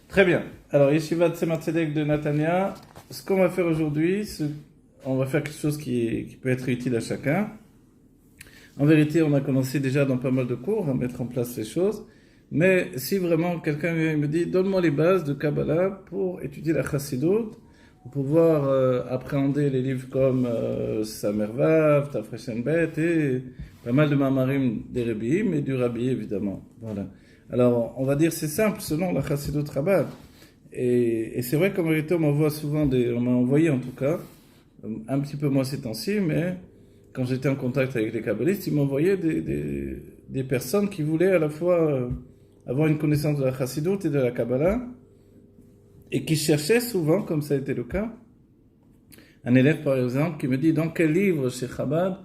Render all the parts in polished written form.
Très bien. Alors, Yeshiva Tzemar Tzedek de Natania, ce qu'on va faire aujourd'hui, on va faire quelque chose qui peut être utile à chacun. En vérité, on a commencé déjà dans pas mal de cours à mettre en place ces choses. Mais si vraiment quelqu'un me dit, donne-moi les bases de Kabbalah pour étudier la Chassidut, pour pouvoir appréhender les livres comme Samer Vav, Tafreshen Bet et pas mal de Mamarim des Rebbeim et du Rabbi évidemment. Voilà. Alors, on va dire c'est simple selon la Chassidut Rabbah. Et c'est vrai qu'en vérité, on m'envoie souvent on m'a envoyé en tout cas, un petit peu moins ces temps-ci, mais quand j'étais en contact avec les kabbalistes, ils m'envoyaient des personnes qui voulaient à la fois avoir une connaissance de la Chassidut et de la Kabbalah, et qui cherchaient souvent, comme ça a été le cas, un élève par exemple qui me dit dans quel livre chez Chabad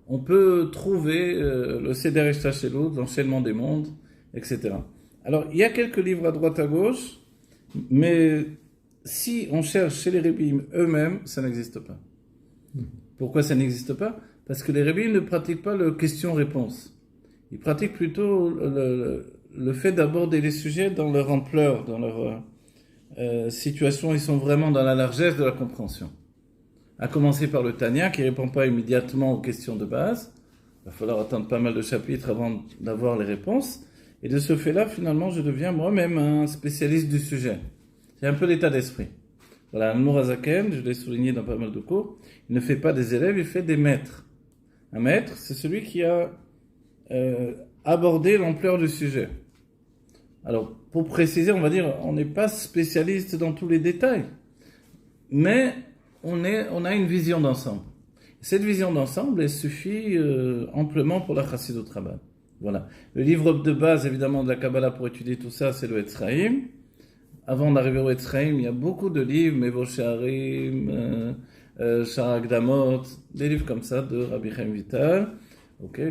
on peut trouver le Seder Eshtachelut, l'enchaînement des mondes, etc. Alors il y a quelques livres à droite à gauche, mais si on cherche chez les Rebbeim eux-mêmes, ça n'existe pas. Pourquoi ça n'existe pas? Parce que les Rebbeim ne pratiquent pas le question-réponse. Ils pratiquent plutôt le fait d'aborder les sujets dans leur ampleur, dans leur situation. Ils sont vraiment dans la largesse de la compréhension. À commencer par le Tanya, qui ne répond pas immédiatement aux questions de base. Il va falloir attendre pas mal de chapitres avant d'avoir les réponses. Et de ce fait-là, finalement, je deviens moi-même un spécialiste du sujet. C'est un peu l'état d'esprit. Voilà, un Mourazaken, je l'ai souligné dans pas mal de cours, il ne fait pas des élèves, il fait des maîtres. Un maître, c'est celui qui a abordé l'ampleur du sujet. Alors, pour préciser, on va dire, on n'est pas spécialiste dans tous les détails, mais on a une vision d'ensemble. Cette vision d'ensemble, elle suffit amplement pour la Chassidut Rabbah. Voilà. Le livre de base, évidemment, de la Kabbalah pour étudier tout ça, c'est le Etzraïm. Avant d'arriver au Etzraïm, il y a beaucoup de livres, Mevo She'arim, Sharak Damot, des livres comme ça de Rabbi Chaim Vital,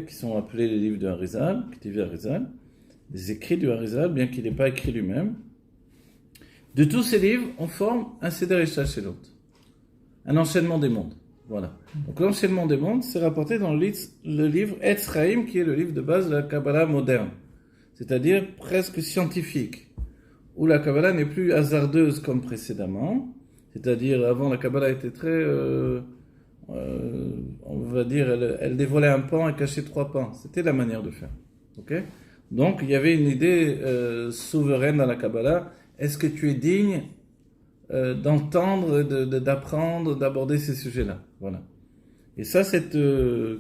qui sont appelés les livres de Harizal, Ketivi Harizal, des écrits du Harizal, bien qu'il n'ait pas écrit lui-même. De tous ces livres, on forme un Seder Eshtachelut, un enchaînement des mondes. Voilà. Donc l'enchaînement des mondes, c'est rapporté dans le livre Etzraïm, qui est le livre de base de la Kabbalah moderne, c'est-à-dire presque scientifique, où la Kabbalah n'est plus hasardeuse comme précédemment, c'est-à-dire avant la Kabbalah était très, on va dire, elle dévoilait un pan et cachait 3 pans. C'était la manière de faire. Donc il y avait une idée souveraine dans la Kabbalah. Est-ce que tu es digne d'entendre, d'apprendre, d'aborder ces sujets-là? Voilà. Et ça, cette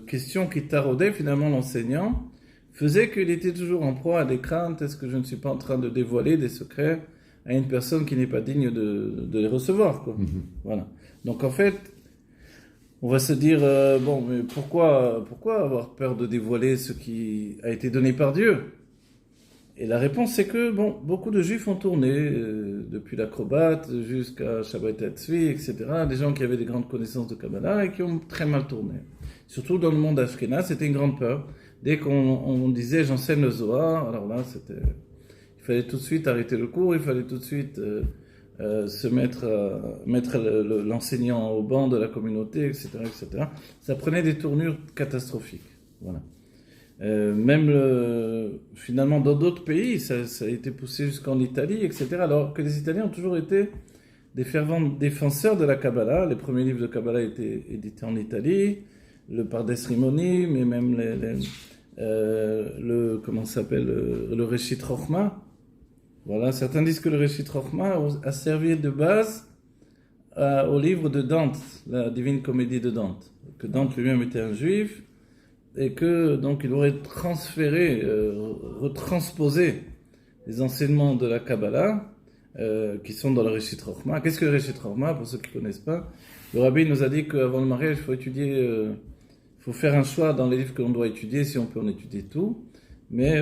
question qui taraudait finalement l'enseignant, faisait qu'il était toujours en proie à des craintes. Est-ce que je ne suis pas en train de dévoiler des secrets à une personne qui n'est pas digne de les recevoir, quoi. Voilà. Donc en fait, on va se dire, mais pourquoi avoir peur de dévoiler ce qui a été donné par Dieu? Et la réponse, c'est que, beaucoup de juifs ont tourné, depuis l'acrobate jusqu'à Shabbat Tzvi, etc., des gens qui avaient des grandes connaissances de Kabbalah et qui ont très mal tourné. Surtout dans le monde ashkénaze, c'était une grande peur. Dès qu'on disait j'enseigne le Zohar, alors là, il fallait tout de suite arrêter le cours, il fallait tout de suite se mettre l'enseignant au banc de la communauté, etc., etc. Ça prenait des tournures catastrophiques. Voilà. Finalement dans d'autres pays, ça a été poussé jusqu'en Italie, etc. Alors que les Italiens ont toujours été des fervents défenseurs de la Kabbalah. Les premiers livres de Kabbalah étaient édités en Italie, le Pardes Rimonim, et même le Reshit Chochma. Voilà, certains disent que le Reshit Chochma a servi de base au livre de Dante, la Divine Comédie de Dante. Que Dante lui-même était un juif, et que donc il aurait retransposé les enseignements de la Kabbalah qui sont dans le Reshit Chochma. Qu'est-ce que le Reshit Chochma, pour ceux qui ne connaissent pas? Le rabbi nous a dit qu'avant le mariage, il faut étudier, faut faire un choix dans les livres que l'on doit étudier, si on peut en étudier tout. Mais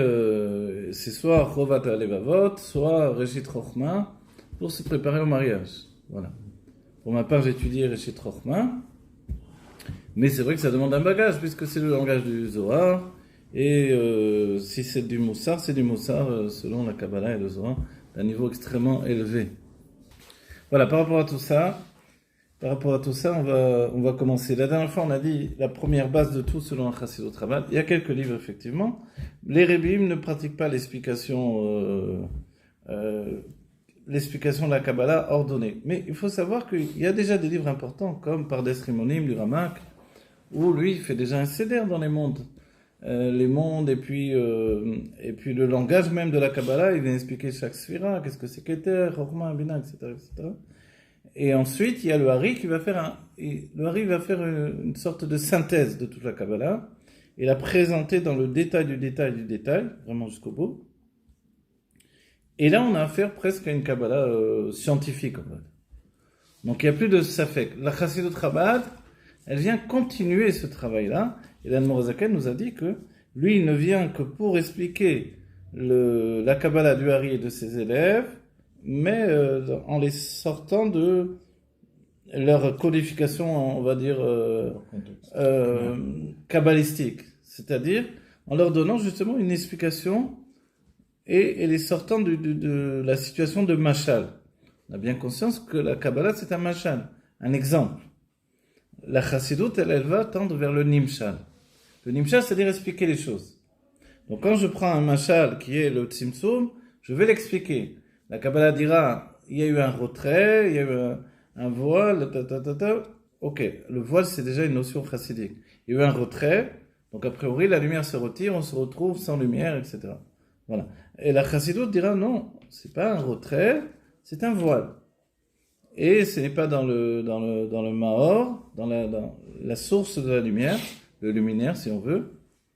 c'est soit Chovat Alevavot, soit Reshit Chochma, pour se préparer au mariage. Voilà. Pour ma part, j'ai étudié Reshit Chochma. Mais c'est vrai que ça demande un bagage, puisque c'est le langage du Zohar, et si c'est du Moussar, c'est du Moussar selon la Kabbalah et le Zohar, d'un niveau extrêmement élevé. Voilà, par rapport à tout ça, on va commencer. La dernière fois, on a dit la première base de tout selon la Chassidut Rabbah. Il y a quelques livres, effectivement. Les Rebbeim ne pratiquent pas l'explication l'explication de la Kabbalah ordonnée. Mais il faut savoir qu'il y a déjà des livres importants, comme Pardes Rimonim du Ramak, où lui il fait déjà un CDR dans les mondes. Les mondes et puis le langage même de la Kabbalah, il vient expliquer chaque sphira, qu'est-ce que c'est qu'Ether, Chorma, Bina, etc., etc. Et ensuite, il y a le Hari qui va faire une sorte de synthèse de toute la Kabbalah et la présenter dans le détail du détail du détail, vraiment jusqu'au bout. Et là, on a affaire presque à une Kabbalah scientifique, en fait. Donc, il n'y a plus de safek. La Chassidut Chabad, elle vient continuer ce travail-là. Et l'Admor HaZaken nous a dit que lui, il ne vient que pour expliquer la Kabbalah du Hari et de ses élèves, mais en les sortant de leur codification, on va dire, kabbalistique. C'est-à-dire en leur donnant justement une explication et les sortant de la situation de Machal. On a bien conscience que la Kabbalah, c'est un Machal, un exemple. La Chassidut, elle va tendre vers le Nimshal. Le Nimshal, c'est-à-dire expliquer les choses. Donc quand je prends un Machal qui est le Tzimtzum, je vais l'expliquer. La Kabbalah dira, il y a eu un retrait, il y a eu un voile, Ok, le voile, c'est déjà une notion chassidique. Il y a eu un retrait, donc a priori, la lumière se retire, on se retrouve sans lumière, etc. Voilà. Et la Chassidut dira, non, c'est pas un retrait, c'est un voile. Et ce n'est pas dans le Mahor, dans la source de la lumière, le luminaire, si on veut,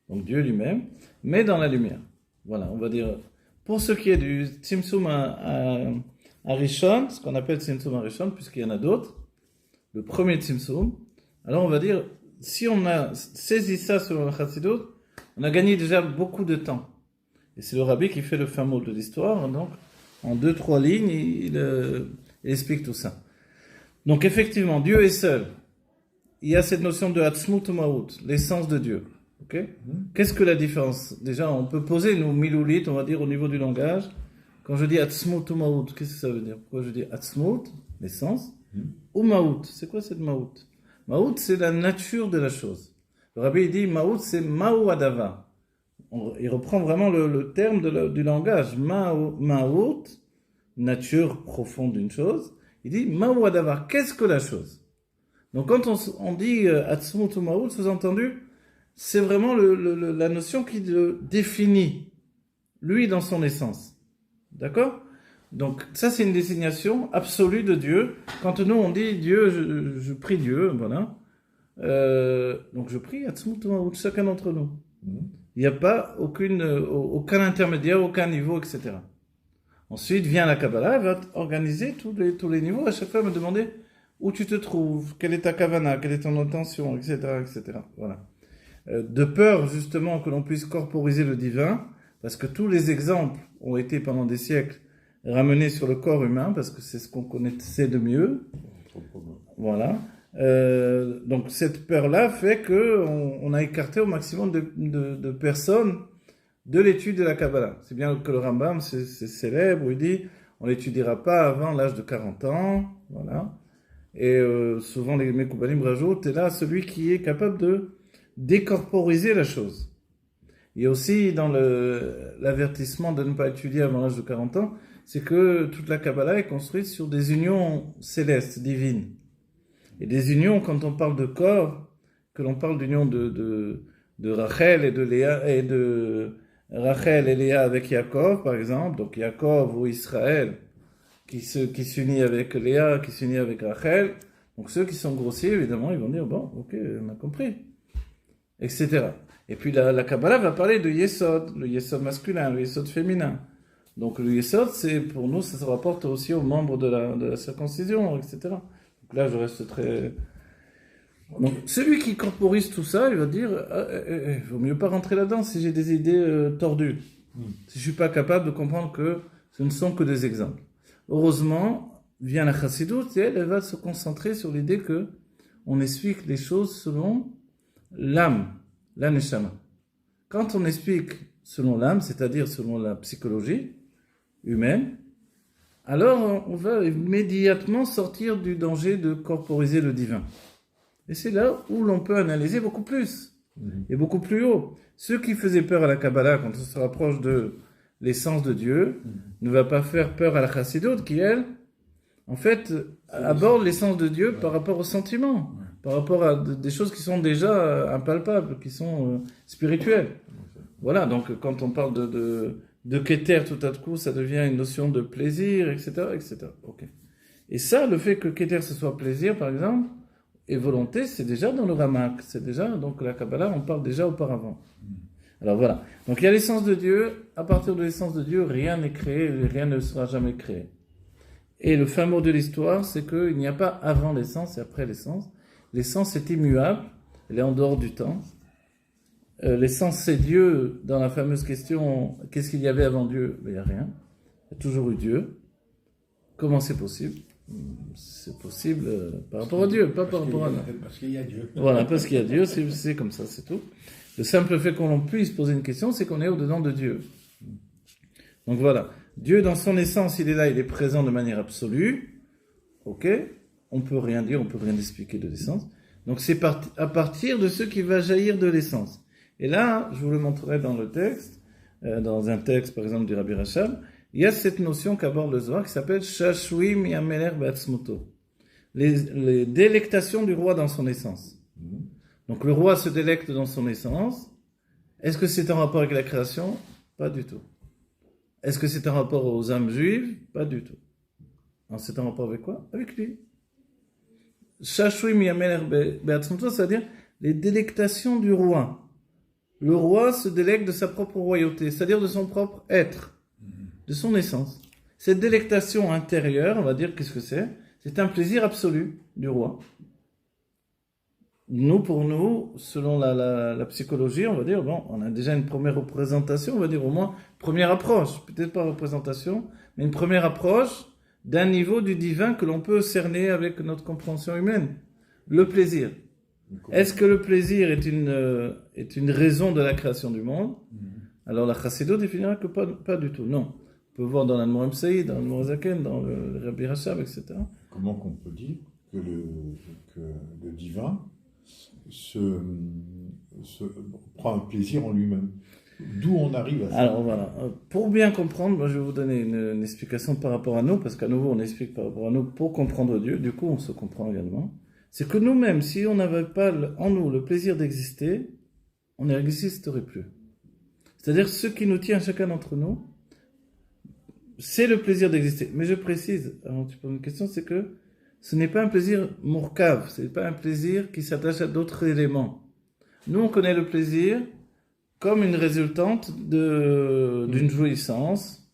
donc Dieu lui-même, mais dans la lumière. Voilà, on va dire, pour ce qui est du Tzimtzum à Rishon, ce qu'on appelle Tzimtzum à Rishon, puisqu'il y en a d'autres, le premier Tzimtzum, alors on va dire, si on a saisi ça selon la Chassidut, on a gagné déjà beaucoup de temps. Et c'est le Rabbi qui fait le fin mot de l'histoire, donc en 2-3 lignes, il explique tout ça. Donc effectivement, Dieu est seul. Il y a cette notion de Atzmut Maout, l'essence de Dieu. Okay? Qu'est-ce que la différence? Déjà, on peut poser nos miloulit, on va dire, au niveau du langage. Quand je dis Atzmut Maout, qu'est-ce que ça veut dire? Pourquoi je dis Atzmut, l'essence, ou Maout? C'est quoi cette Maout? Maout, c'est la nature de la chose. Le Rabbi il dit Maout, c'est Ma'u Adava. Il reprend vraiment le terme du langage. Ma'ut, nature profonde d'une chose. Il dit Ma'u Adavar, qu'est-ce que la chose? Donc quand on dit Atzmut ou Ma'ut, sous-entendu, c'est vraiment la notion qui le définit, lui dans son essence. D'accord? Donc ça c'est une désignation absolue de Dieu. Quand nous on dit Dieu, je prie Dieu, voilà. Donc je prie Atzmut ou Ma'ut, chacun d'entre nous. Il n'y a pas aucun intermédiaire, aucun niveau, etc. Ensuite vient la Kabbalah, elle va organiser tous les niveaux. À chaque fois, elle me demander où tu te trouves, quelle est ta kavana, quelle est ton intention, etc., etc. Voilà. De peur justement que l'on puisse corporiser le divin, parce que tous les exemples ont été pendant des siècles ramenés sur le corps humain, parce que c'est ce qu'on connaissait de mieux. Voilà. Donc cette peur-là fait que on a écarté au maximum de personnes de l'étude de la Kabbalah. C'est bien que le Rambam, c'est célèbre, où il dit on l'étudiera pas avant l'âge de 40 ans, voilà. Et souvent les Mekoubalim rajoutent, et là celui qui est capable de décorporiser la chose. Il y a aussi dans l'avertissement de ne pas étudier avant l'âge de 40 ans, c'est que toute la Kabbalah est construite sur des unions célestes, divines. Et des unions, quand on parle de corps, que l'on parle d'union de Rachel et de Léa, et de Rachel et Léa avec Yaakov, par exemple, donc Yaakov ou Israël, qui s'unit avec Léa, qui s'unit avec Rachel, donc ceux qui sont grossiers, évidemment, ils vont dire, bon, ok, on a compris, etc. Et puis la Kabbalah va parler de Yesod, le Yesod masculin, le Yesod féminin. Donc le Yesod, c'est, pour nous, ça se rapporte aussi aux membres de la circoncision, etc. Donc là, je reste très... Donc, celui qui corporise tout ça, il va dire, il vaut mieux pas rentrer là-dedans si j'ai des idées tordues. Si je suis pas capable de comprendre que ce ne sont que des exemples. Heureusement, vient la Chassidut, et elle va se concentrer sur l'idée que on explique les choses selon l'âme, la neshama. Quand on explique selon l'âme, c'est-à-dire selon la psychologie humaine, alors on va immédiatement sortir du danger de corporiser le divin. Et c'est là où l'on peut analyser beaucoup plus, et beaucoup plus haut. Ceux qui faisaient peur à la Kabbalah, quand on se rapproche de l'essence de Dieu, ne va pas faire peur à la chassidoute qui, elle, en fait, aborde l'essence de Dieu par rapport aux sentiments, par rapport à des choses qui sont déjà impalpables, qui sont spirituelles. Voilà, donc quand on parle de Keter, tout à coup, ça devient une notion de plaisir, etc., etc. Ok. Et ça, le fait que Keter, ce soit plaisir, par exemple, et volonté, c'est déjà dans le Ramak, c'est déjà, donc la Kabbalah, on parle déjà auparavant. Alors voilà, donc il y a l'essence de Dieu, à partir de l'essence de Dieu, rien n'est créé, rien ne sera jamais créé. Et le fin mot de l'histoire, c'est qu'il n'y a pas avant l'essence et après l'essence. L'essence est immuable, elle est en dehors du temps. L'essence, c'est Dieu. Dans la fameuse question, qu'est-ce qu'il y avait avant Dieu? Il n'y a rien. Il y a toujours eu Dieu. Comment c'est possible? C'est possible par rapport à Dieu, pas par rapport à nous. Parce qu'il y a Dieu. Voilà, parce qu'il y a Dieu, c'est comme ça, c'est tout. Le simple fait qu'on puisse poser une question, c'est qu'on est au-dedans de Dieu. Donc voilà. Dieu, dans son essence, il est là, il est présent de manière absolue. Ok? On peut rien dire, on peut rien expliquer de l'essence. Donc c'est à partir de ce qui va jaillir de l'essence. Et là, je vous le montrerai dans le texte, dans un texte par exemple du Rabbi Rachab, il y a cette notion qu'aborde le Zohar qui s'appelle Shashwi Miameler Beatzmuto. Les délectations du roi dans son essence. Donc le roi se délecte dans son essence. Est-ce que c'est en rapport avec la création? Pas du tout. Est-ce que c'est en rapport aux âmes juives? Pas du tout. Alors c'est en rapport avec quoi? Avec lui. Shashwi Miameler Beatzmuto, c'est-à-dire les délectations du roi. Le roi se délègue de sa propre royauté, c'est-à-dire de son propre être, de son essence. Cette délectation intérieure, on va dire, qu'est-ce que c'est? C'est un plaisir absolu du roi. Nous, pour nous, selon la psychologie, on va dire, bon, on a déjà une première représentation, on va dire au moins, première approche, peut-être pas représentation, mais une première approche d'un niveau du divin que l'on peut cerner avec notre compréhension humaine. Le plaisir. Est-ce que le plaisir est une raison de la création du monde? Alors la Chassidut définira que pas du tout. Non. On peut voir dans l'Admor Saïd, dans le Morazaken, dans le Rabbi Rachab, etc. Comment qu'on peut dire que le divin prend un plaisir en lui-même? D'où on arrive à ça? Alors voilà, pour bien comprendre, moi je vais vous donner une explication par rapport à nous, parce qu'à nouveau on explique par rapport à nous pour comprendre Dieu, du coup on se comprend également. C'est que nous-mêmes, si on n'avait pas en nous le plaisir d'exister, on n'existerait plus. C'est-à-dire, ce qui nous tient chacun d'entre nous, c'est le plaisir d'exister. Mais je précise, avant que tu poses une question, c'est que ce n'est pas un plaisir mourkave, ce n'est pas un plaisir qui s'attache à d'autres éléments. Nous, on connaît le plaisir comme une résultante d'une jouissance.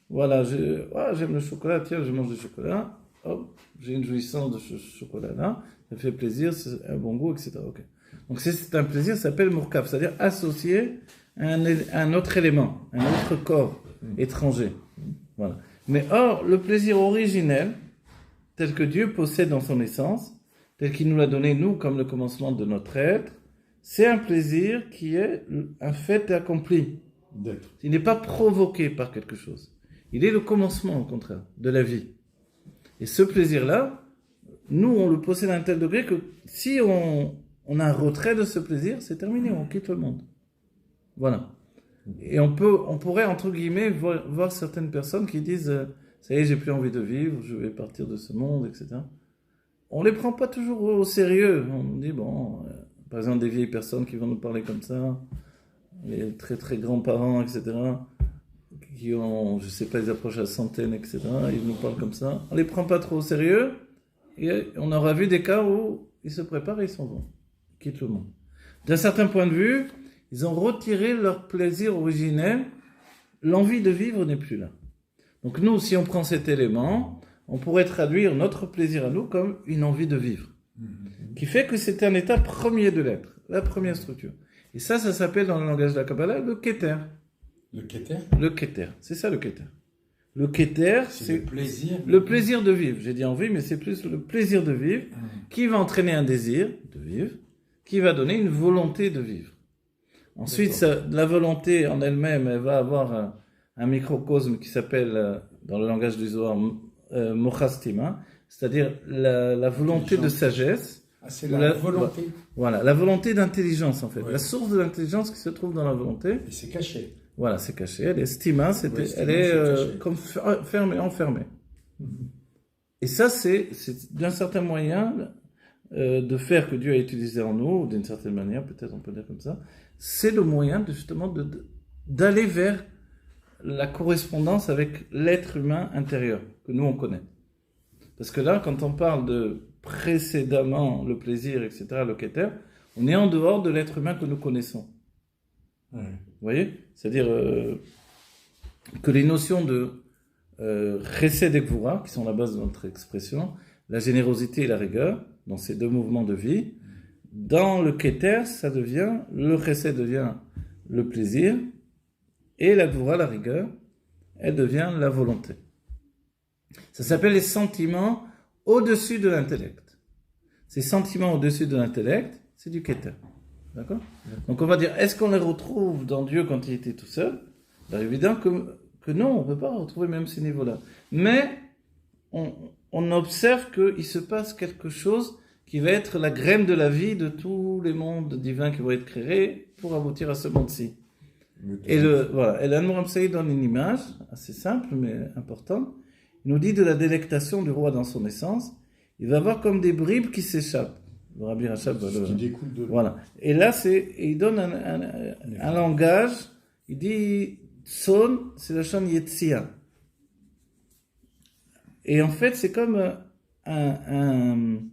Voilà, j'aime le chocolat, tiens, je mange du chocolat. Hop, j'ai une jouissance de ce chocolat-là, ça fait plaisir, c'est un bon goût, etc. Okay. Donc c'est un plaisir, ça s'appelle mourkaf, c'est-à-dire associé à un autre élément, un autre corps étranger. Voilà. Mais or, le plaisir originel, tel que Dieu possède dans son essence, tel qu'il nous l'a donné, nous, comme le commencement de notre être, c'est un plaisir qui est un fait accompli. D'être. Il n'est pas provoqué par quelque chose. Il est le commencement, au contraire, de la vie. Et ce plaisir-là, nous, on le possède à un tel degré que si on a un retrait de ce plaisir, c'est terminé, on quitte le monde. Voilà. Et on pourrait, entre guillemets, voir certaines personnes qui disent ça y est, j'ai plus envie de vivre, je vais partir de ce monde, etc. On les prend pas toujours au sérieux. On dit, bon, par exemple, des vieilles personnes qui vont nous parler comme ça, les très très grands-parents, etc., qui ont, je sais pas, ils approchent la centaine, etc., ils nous parlent comme ça. On les prend pas trop au sérieux, et on aura vu des cas où ils se préparent et ils s'en vont. Ils quittent le monde. D'un certain point de vue, ils ont retiré leur plaisir originel, l'envie de vivre n'est plus là. Donc nous, si on prend cet élément, on pourrait traduire notre plaisir à nous comme une envie de vivre, qui fait que c'est un état premier de l'être, la première structure. Et ça s'appelle dans le langage de la Kabbalah le Keter. Le Keter? Le Keter, c'est ça le Keter. Le Keter, c'est le plaisir de vivre. J'ai dit envie, mais c'est plus le plaisir de vivre qui va entraîner un désir de vivre, qui va donner une volonté de vivre. Ensuite, la volonté en elle-même, elle va avoir un microcosme qui s'appelle, dans le langage du Zohar, Mochastima, c'est-à-dire la volonté de sagesse. Ah, c'est la volonté. Voilà, la volonté d'intelligence en fait. Ouais. La source de l'intelligence qui se trouve dans la volonté. Et c'est caché. Voilà, c'est caché. Elle est stima, elle est comme fermée, enfermée. Et ça, c'est d'un certain moyen de faire que Dieu a utilisé en nous, d'une certaine manière, peut-être on peut dire comme ça. C'est le moyen justement d'aller vers la correspondance avec l'être humain intérieur que nous on connaît. Parce que là, quand on parle de précédemment le plaisir, etc., le keter, on est en dehors de l'être humain que nous connaissons. Vous voyez? C'est-à-dire que les notions de chesed et gvura, qui sont la base de notre expression, la générosité et la rigueur, dans ces deux mouvements de vie, dans le keter, le chesed devient le plaisir, et la gvura, la rigueur, elle devient la volonté. Ça s'appelle les sentiments au-dessus de l'intellect. Ces sentiments au-dessus de l'intellect, c'est du keter. D'accord? Donc on va dire, est-ce qu'on les retrouve dans Dieu quand il était tout seul? C'est évident que non, on ne peut pas retrouver même ces niveaux-là. Mais on observe qu'il se passe quelque chose qui va être la graine de la vie de tous les mondes divins qui vont être créés pour aboutir à ce monde-ci. Et l'Anmoram Saïd donne une image assez simple mais importante. Il nous dit de la délectation du roi dans son essence. Il va avoir comme des bribes qui s'échappent. Le Rabbi Rachab qui découle de... Voilà. Et là, il donne un langage. Il dit Tson, c'est la chaîne Yetzia. Et en fait, c'est comme une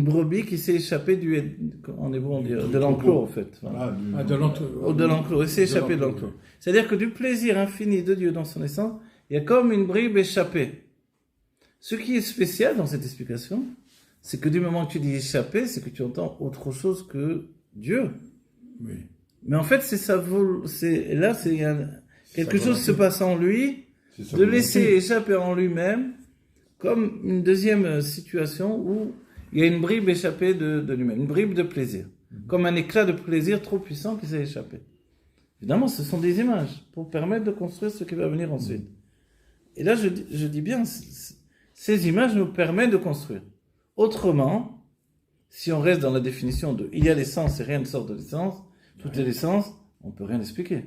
brebis qui s'est échappée en hébreu on dit, de l'enclos, en fait. Voilà. De l'enclos. De l'enclos. Il s'est échappé de l'enclos. C'est-à-dire que du plaisir infini de Dieu dans son essence, il y a comme une bribe échappée. Ce qui est spécial dans cette explication, c'est que du moment que tu dis échapper, c'est que tu entends autre chose que Dieu. Oui. Mais en fait, quelque chose se passe en lui, de laisser échapper en lui-même, comme une deuxième situation où il y a une bribe échappée de lui-même, une bribe de plaisir, comme un éclat de plaisir trop puissant qui s'est échappé. Évidemment, ce sont des images pour permettre de construire ce qui va venir ensuite. Et là, je dis bien, ces images nous permettent de construire. Autrement, si on reste dans la définition de il y a l'essence et rien ne sort de l'essence, tout est l'essence, on peut rien expliquer.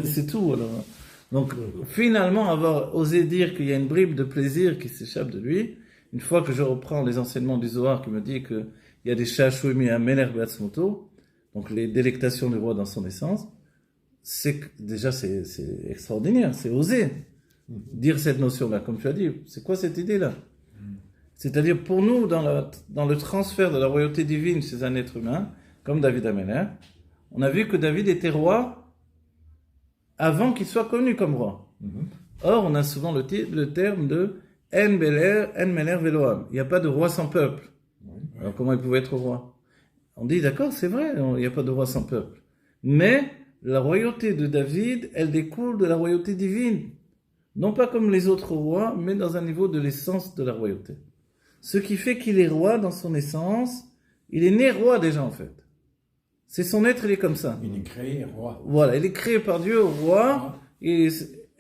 C'est tout alors. Donc finalement, avoir osé dire qu'il y a une bribe de plaisir qui s'échappe de lui, une fois que je reprends les enseignements du Zohar qui me dit qu'il y a des shashouimi à Meler Beatzmoto, donc les délectations du roi dans son essence, c'est extraordinaire, c'est osé dire cette notion-là, comme tu as dit. C'est quoi cette idée-là? C'est-à-dire, pour nous, dans le transfert de la royauté divine chez un être humain, comme David Améler, on a vu que David était roi avant qu'il soit connu comme roi. Or, on a souvent le terme de En Meler Veloam. Il n'y a pas de roi sans peuple. Alors, comment il pouvait être roi? On dit, d'accord, c'est vrai, il n'y a pas de roi sans peuple. Mais, la royauté de David, elle découle de la royauté divine. Non pas comme les autres rois, mais dans un niveau de l'essence de la royauté. Ce qui fait qu'il est roi dans son essence, il est né roi déjà en fait. C'est son être, il est comme ça. Il est créé roi. Voilà, il est créé par Dieu roi, et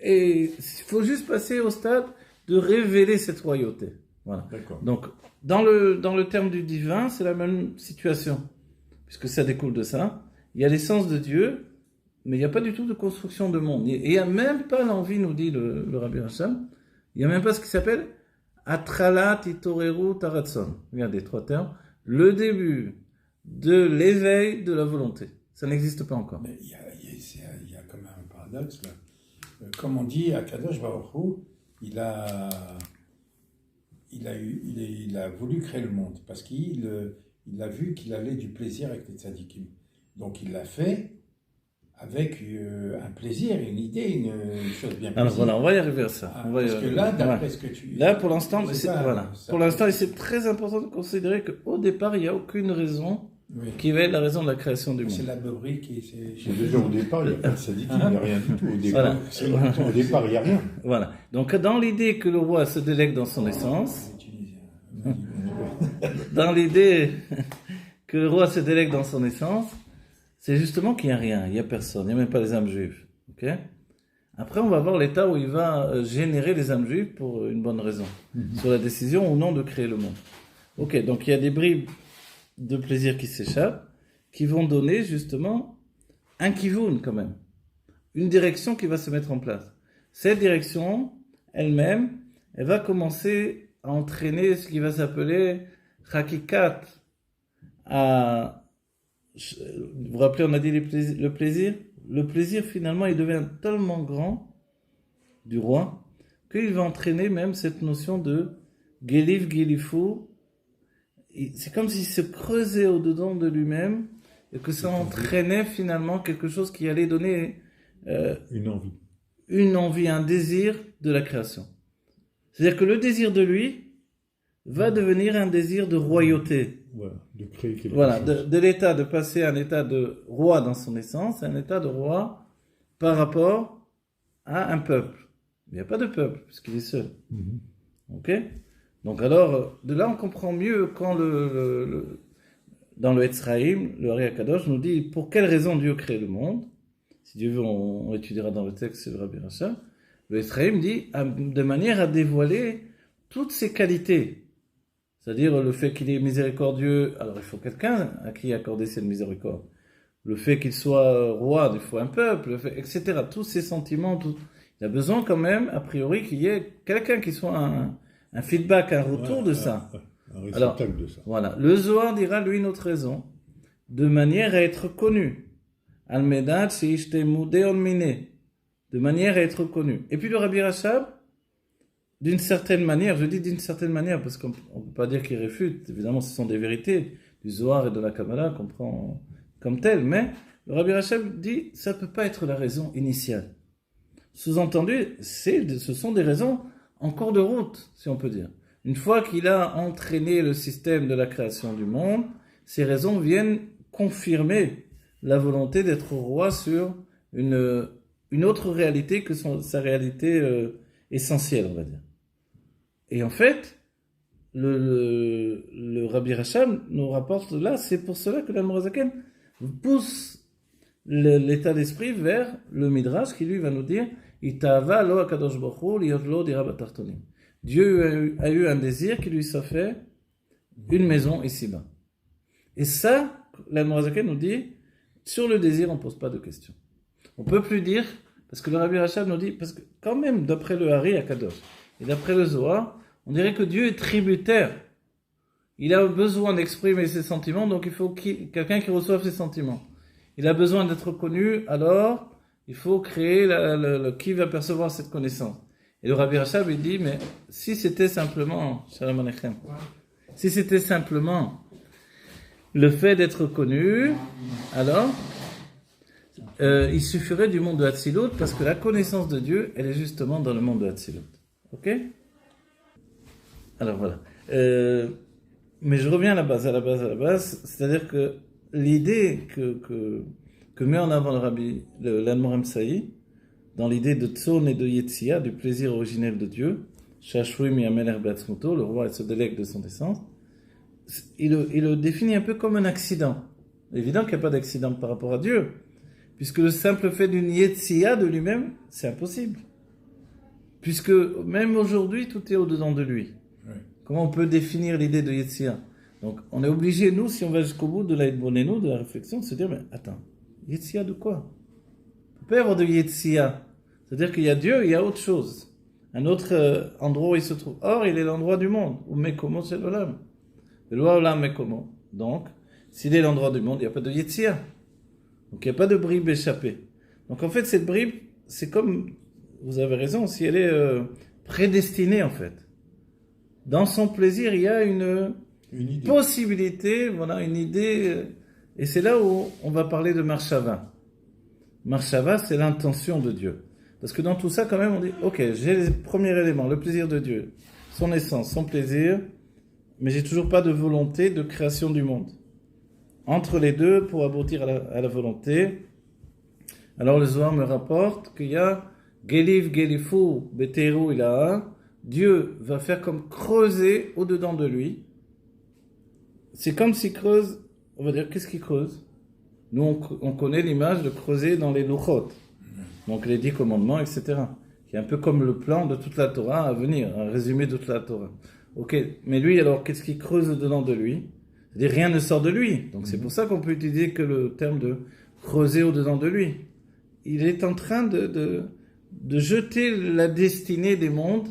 il faut juste passer au stade de révéler cette royauté. Voilà. D'accord. Donc, dans le terme du divin, c'est la même situation, puisque ça découle de ça. Il y a l'essence de Dieu, mais il n'y a pas du tout de construction de monde. Et il n'y a même pas l'envie, nous dit le Rabbi Racham, il n'y a même pas ce qui s'appelle Atralat Itoreru Taratson. Regardez, 3 termes. Le début de l'éveil de la volonté. Ça n'existe pas encore. Mais il y a quand même un paradoxe là. Comme on dit, Akadosh Baruch Hu, il a voulu créer le monde parce qu'il a vu qu'il allait du plaisir avec les tzadikim. Donc il l'a fait avec un plaisir, une idée, une chose bien précise. Alors voilà, on va y arriver à ça. Parce que là, d'après ce que tu... Là, pour l'instant, pour l'instant, c'est très important de considérer qu'au départ, il n'y a aucune raison qui va être la raison de la création du monde. C'est la beuverie qui... Déjà, au départ, il n'y a pas de sadique, il n'y a rien du tout. Au départ, il n'y a rien. Voilà. Donc, dans l'idée que le roi se délègue dans son essence, dans l'idée que le roi se délègue dans son essence, c'est justement qu'il n'y a rien, il n'y a personne, il n'y a même pas les âmes juives. Okay? Après, on va voir l'état où il va générer les âmes juives pour une bonne raison, sur la décision ou non de créer le monde. Ok, donc il y a des bribes de plaisir qui s'échappent, qui vont donner justement un kivoun quand même, une direction qui va se mettre en place. Cette direction, elle-même, elle va commencer à entraîner ce qui va s'appeler Hakikat. Vous vous rappelez, on a dit le plaisir. Le plaisir, finalement, il devient tellement grand du roi qu'il va entraîner même cette notion de Gelif, Gelifou. C'est comme s'il se creusait au-dedans de lui-même et que ça entraînait finalement quelque chose qui allait donner une envie, un désir de la création. C'est-à-dire que le désir de lui va devenir un désir de royauté. Voilà, de créer quelque Voilà, chose. de l'état, de passer à un état de roi dans son essence, à un état de roi par rapport à un peuple. Il n'y a pas de peuple, puisqu'il est seul. Ok? Donc alors, de là on comprend mieux quand dans le Etzraïm, le Ari Akadosh nous dit pour quelle raison Dieu crée le monde. Si Dieu veut, on étudiera dans le texte, c'est le Rabbi Racha. Le Etzraïm dit de manière à dévoiler toutes ses qualités. C'est-à-dire le fait qu'il est miséricordieux, alors il faut quelqu'un à qui accorder cette miséricorde. Le fait qu'il soit roi, il faut un peuple, etc. Tous ces sentiments, il a besoin quand même, a priori, qu'il y ait quelqu'un qui soit un feedback, un retour de ça. Un réceptacle de ça. Voilà. Le Zohar dira, lui, notre raison, de manière à être connu. Al-Medat, de manière à être connu. Et puis le Rabbi Rachab, d'une certaine manière, je dis d'une certaine manière, parce qu'on ne peut pas dire qu'il réfute, évidemment ce sont des vérités du Zohar et de la Kabbalah qu'on prend comme telles, mais le Rabbi Rachab dit, ça ne peut pas être la raison initiale. Sous-entendu, ce sont des raisons en cours de route, si on peut dire. Une fois qu'il a entraîné le système de la création du monde, ces raisons viennent confirmer la volonté d'être roi sur une autre réalité que sa réalité essentielle, on va dire. Et en fait, le Rabbi Rachab nous rapporte là, c'est pour cela que l'Admorazaken pousse l'état d'esprit vers le Midrash qui lui va nous dire Itava lo akadosh baruch hu liot lo dira batartonim. Dieu a eu un désir qui lui soit fait une maison ici-bas. Et ça, l'Admorazaken nous dit sur le désir, on ne pose pas de questions. On ne peut plus dire, parce que le Rabbi Rachab nous dit, parce que quand même, d'après le Ari Akadosh et d'après le Zohar, on dirait que Dieu est tributaire. Il a besoin d'exprimer ses sentiments, donc il faut quelqu'un qui reçoive ses sentiments. Il a besoin d'être connu, alors il faut créer qui va percevoir cette connaissance. Et le Rabbi Rachab, il dit, mais si c'était simplement, Shalom Aleichem, si c'était simplement le fait d'être connu, alors il suffirait du monde de Hatzilut, parce que la connaissance de Dieu, elle est justement dans le monde de Hatzilut. Ok? Alors voilà. Mais je reviens à la base, c'est-à-dire que l'idée que met en avant l'Admor Saï, dans l'idée de Tzon et de Yetzia, du plaisir originel de Dieu, Shashouim Yameler Beatzmuto, le roi se délègue de son essence, il le définit un peu comme un accident. Évident qu'il n'y a pas d'accident par rapport à Dieu, puisque le simple fait d'une Yetzia de lui-même, c'est impossible. Puisque même aujourd'hui, tout est au-dedans de lui. Oui. Comment on peut définir l'idée de Yetzia? Donc on est obligé, nous, si on va jusqu'au bout de l'Aïdbonenu, de la réflexion, de se dire, mais attends, Yetzia de quoi? On peut y avoir de Yetzia. C'est-à-dire qu'il y a Dieu, il y a autre chose. Un autre endroit où il se trouve. Or, il est l'endroit du monde. Où Mekomo, c'est l'Olam. L'Olam Mekomo. Donc, s'il est l'endroit du monde, il n'y a pas de Yetzia. Donc, il n'y a pas de bribe échappée. Donc, en fait, cette bribe, c'est comme, vous avez raison, si elle est prédestinée, en fait. Dans son plaisir, il y a une possibilité, voilà, une idée. Et c'est là où on va parler de Marshava. Marshava, c'est l'intention de Dieu. Parce que dans tout ça, quand même, on dit, ok, j'ai les premiers éléments, le plaisir de Dieu, son essence, son plaisir, mais j'ai toujours pas de volonté de création du monde. Entre les deux, pour aboutir à la volonté, alors le Zohar me rapporte qu'il y a Gelif, Gelifou, Beteru, il a un, Dieu va faire comme creuser au-dedans de lui. C'est comme s'il creuse, on va dire, qu'est-ce qu'il creuse? Nous, on connaît l'image de creuser dans les Luchot. Donc les 10 commandements, etc. Qui est un peu comme le plan de toute la Torah à venir, un résumé de toute la Torah. Ok, mais lui, alors, qu'est-ce qu'il creuse dedans de lui? C'est-à-dire, rien ne sort de lui. Donc c'est pour ça qu'on peut utiliser que le terme de creuser au-dedans de lui. il est en train de jeter la destinée des mondes,